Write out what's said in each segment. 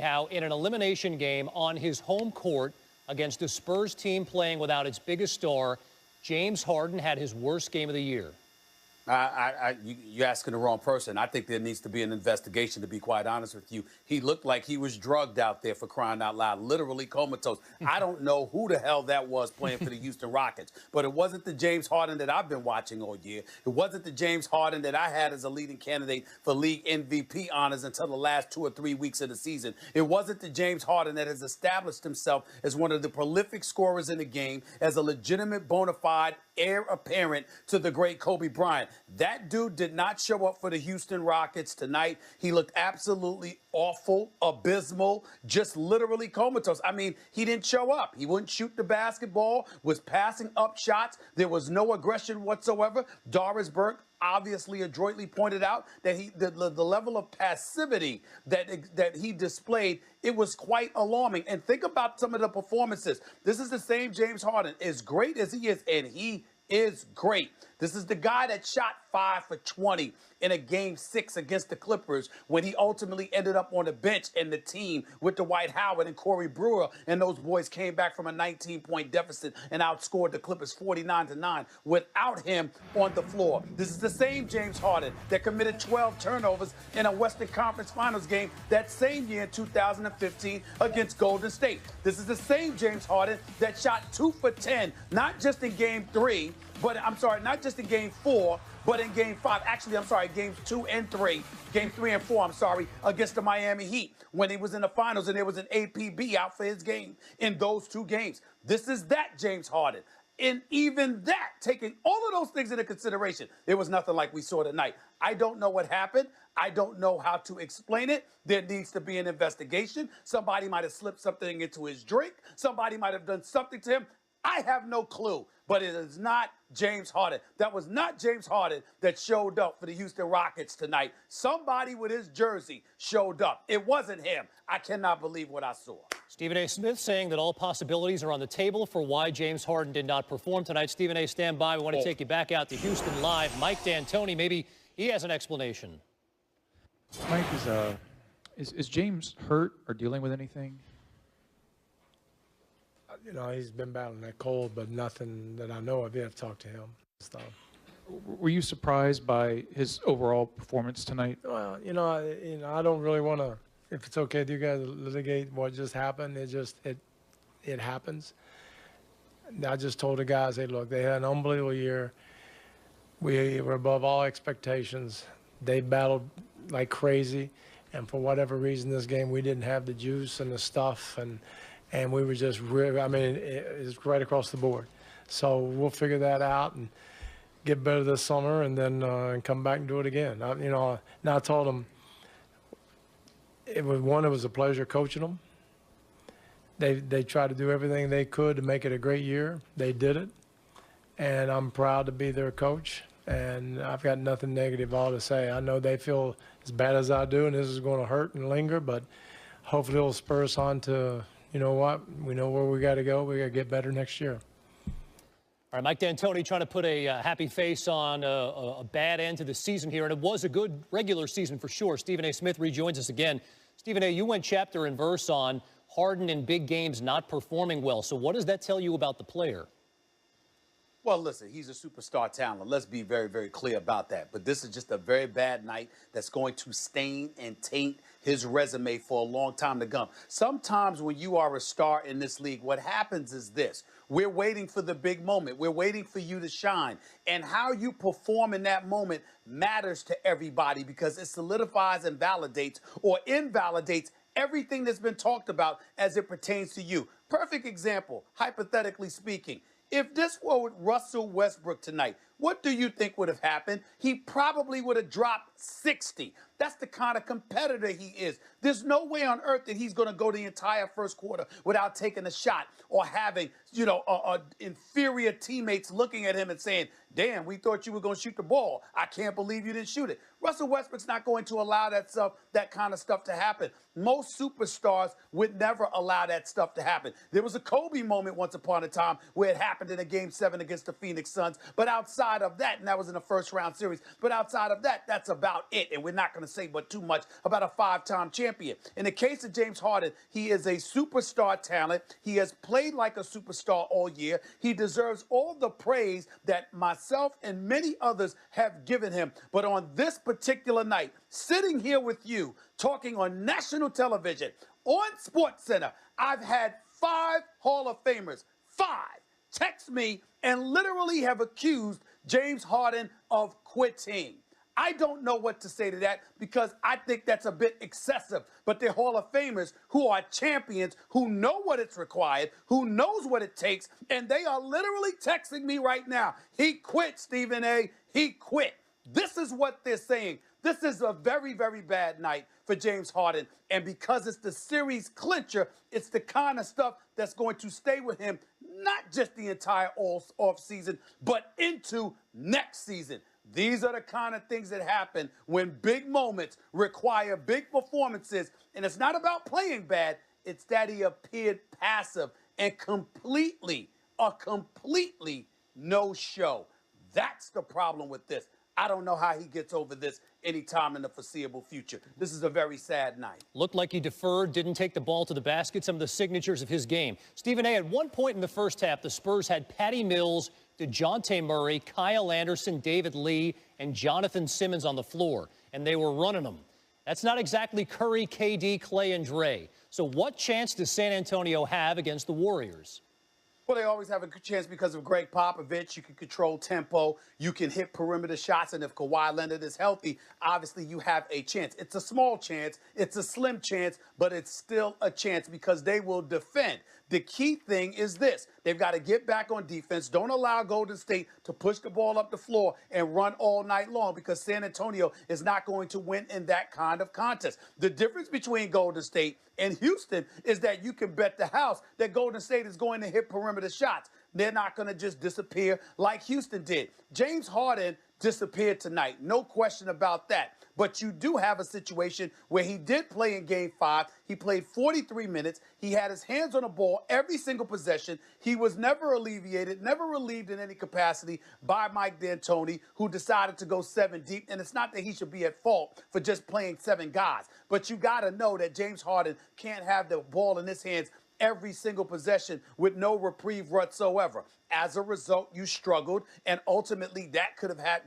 How in an elimination game on his home court against a Spurs team playing without its biggest star, James Harden had his worst game of the year. You're asking the wrong person. I think there needs to be an investigation, to be quite honest with you. He looked like he was drugged out there, for crying out loud, literally comatose. I don't know who the hell that was playing for the Houston Rockets, but it wasn't the James Harden that I've been watching all year. It wasn't the James Harden that I had as a leading candidate for league MVP honors until the last 2 or 3 weeks of the season. It wasn't the James Harden that has established himself as one of the prolific scorers in the game, as a legitimate bona fide heir apparent to the great Kobe Bryant. That dude did not show up for the Houston Rockets tonight. He looked absolutely awful, abysmal, just literally comatose. I mean, he didn't show up. He wouldn't shoot the basketball, was passing up shots. There was no aggression whatsoever. Doris Burke obviously adroitly pointed out that the level of passivity that he displayed, it was quite alarming. And think about some of the performances. This is the same James Harden, as great as he is, and he is great. This is the guy that shot 5 for 20 in a game 6 against the Clippers when he ultimately ended up on the bench and the team with Dwight Howard and Corey Brewer, and those boys came back from a 19-point deficit and outscored the Clippers 49-9 without him on the floor. This is the same James Harden that committed 12 turnovers in a Western Conference Finals game that same year in 2015 against Golden State. This is the same James Harden that shot 2 for 10, not just in game 3, but I'm sorry, not just in game 4, but in game 5. Actually, I'm sorry, games 2 and 3, game 3 and 4, I'm sorry, against the Miami Heat when he was in the finals and there was an APB out for his game in those 2 games. This is that James Harden. And even that, taking all of those things into consideration, it was nothing like we saw tonight. I don't know what happened. I don't know how to explain it. There needs to be an investigation. Somebody might have slipped something into his drink. Somebody might have done something to him. I have no clue, but it is not James Harden. That was not James Harden that showed up for the Houston Rockets tonight. Somebody with his jersey showed up. It wasn't him. I cannot believe what I saw. Stephen A. Smith saying that all possibilities are on the table for why James Harden did not perform tonight. Stephen A., stand by. We want to take you back out to Houston live. Mike D'Antoni, maybe he has an explanation. Mike, is James hurt or dealing with anything? You know, he's been battling that cold, but nothing that I know of yet. I've talked to him. Stuff. Were you surprised by his overall performance tonight? Well, I don't really want to, if it's okay with you guys, litigate what just happened. It happens. I just told the guys, hey, look, they had an unbelievable year. We were above all expectations. They battled like crazy, and for whatever reason, this game we didn't have the juice and the stuff, and we were just really, I mean, it's right across the board. So we'll figure that out and get better this summer, and then and come back and do it again. Now I told them it was a pleasure coaching them. They tried to do everything they could to make it a great year. They did it, and I'm proud to be their coach. And I've got nothing negative at all to say. I know they feel as bad as I do, and this is going to hurt and linger, but hopefully it'll spur us on to, you know what, we know where we got to go. We got to get better next year. All right, Mike D'Antoni trying to put a happy face on a bad end to the season here, and it was a good regular season for sure. Stephen A. Smith rejoins us again. Stephen A., you went chapter and verse on Harden in big games not performing well. So what does that tell you about the player? Well, listen, he's a superstar talent. Let's be very, very clear about that. But this is just a very bad night that's going to stain and taint his resume for a long time to come. Sometimes when you are a star in this league, what happens is this. We're waiting for the big moment. We're waiting for you to shine. And how you perform in that moment matters to everybody because it solidifies and validates or invalidates everything that's been talked about as it pertains to you. Perfect example, hypothetically speaking. If this were with Russell Westbrook tonight, what do you think would have happened? He probably would have dropped 60. That's the kind of competitor he is. There's no way on earth that he's going to go the entire first quarter without taking a shot or having, inferior teammates looking at him and saying, damn, we thought you were going to shoot the ball. I can't believe you didn't shoot it. Russell Westbrook's not going to allow that kind of stuff to happen. Most superstars would never allow that stuff to happen. There was a Kobe moment once upon a time where it happened in a Game 7 against the Phoenix Suns, but outside outside of that, and that was in the first round series, but outside of that, that's about it. And we're not going to say but too much about a 5-time champion. In the case of James Harden, he is a superstar talent. He has played like a superstar all year. He deserves all the praise that myself and many others have given him. But on this particular night, sitting here with you, talking on national television, on SportsCenter, I've had 5 Hall of Famers, 5, text me and literally have accused James Harden of quitting. I don't know what to say to that because I think that's a bit excessive. But they're Hall of Famers who are champions, who know what it's required, who knows what it takes, and they are literally texting me right now. He quit, Stephen A. He quit. This is what they're saying. This is a very, very bad night for James Harden. And because it's the series clincher, it's the kind of stuff that's going to stay with him, not just the entire off season, but into next season. These are the kind of things that happen when big moments require big performances. And it's not about playing bad. It's that he appeared passive and completely no show. That's the problem with this. I don't know how he gets over this anytime in the foreseeable future. This is a very sad night. Looked like he deferred, didn't take the ball to the basket, some of the signatures of his game. Stephen A., at one point in the first half, the Spurs had Patty Mills, DeJounte Murray, Kyle Anderson, David Lee, and Jonathan Simmons on the floor, and they were running them. That's not exactly Curry, KD, Clay, and Dre. So what chance does San Antonio have against the Warriors? Well, they always have a good chance because of Greg Popovich. You can control tempo. You can hit perimeter shots. And if Kawhi Leonard is healthy, obviously you have a chance. It's a small chance. It's a slim chance, but it's still a chance because they will defend. The key thing is this. They've got to get back on defense. Don't allow Golden State to push the ball up the floor and run all night long because San Antonio is not going to win in that kind of contest. The difference between Golden State and Houston is that you can bet the house that Golden State is going to hit perimeter shots. They're not going to just disappear like Houston did. James Harden disappeared tonight. No question about that. But you do have a situation where he did play in Game 5. He played 43 minutes. He had his hands on the ball every single possession. He was never alleviated, never relieved in any capacity by Mike D'Antoni, who decided to go 7 deep. And it's not that he should be at fault for just playing 7 guys. But you got to know that James Harden can't have the ball in his hands every single possession with no reprieve whatsoever. As a result, you struggled, and ultimately that could have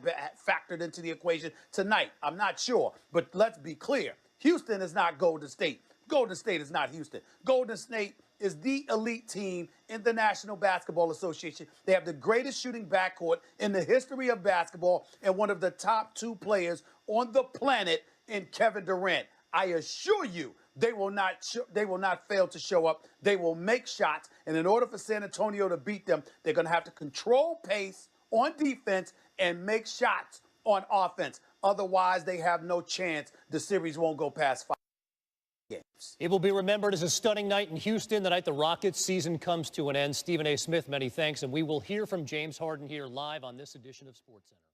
factored into the equation tonight. I'm not sure, but let's be clear. Houston is not Golden State. Golden State is not Houston. Golden State is the elite team in the National Basketball Association. They have the greatest shooting backcourt in the history of basketball and one of the top 2 players on the planet in Kevin Durant. I assure you, they will not fail to show up. They will make shots. And in order for San Antonio to beat them, they're going to have to control pace on defense and make shots on offense. Otherwise, they have no chance. The series won't go past 5 games. It will be remembered as a stunning night in Houston, the night the Rockets season comes to an end. Stephen A. Smith, many thanks. And we will hear from James Harden here live on this edition of SportsCenter.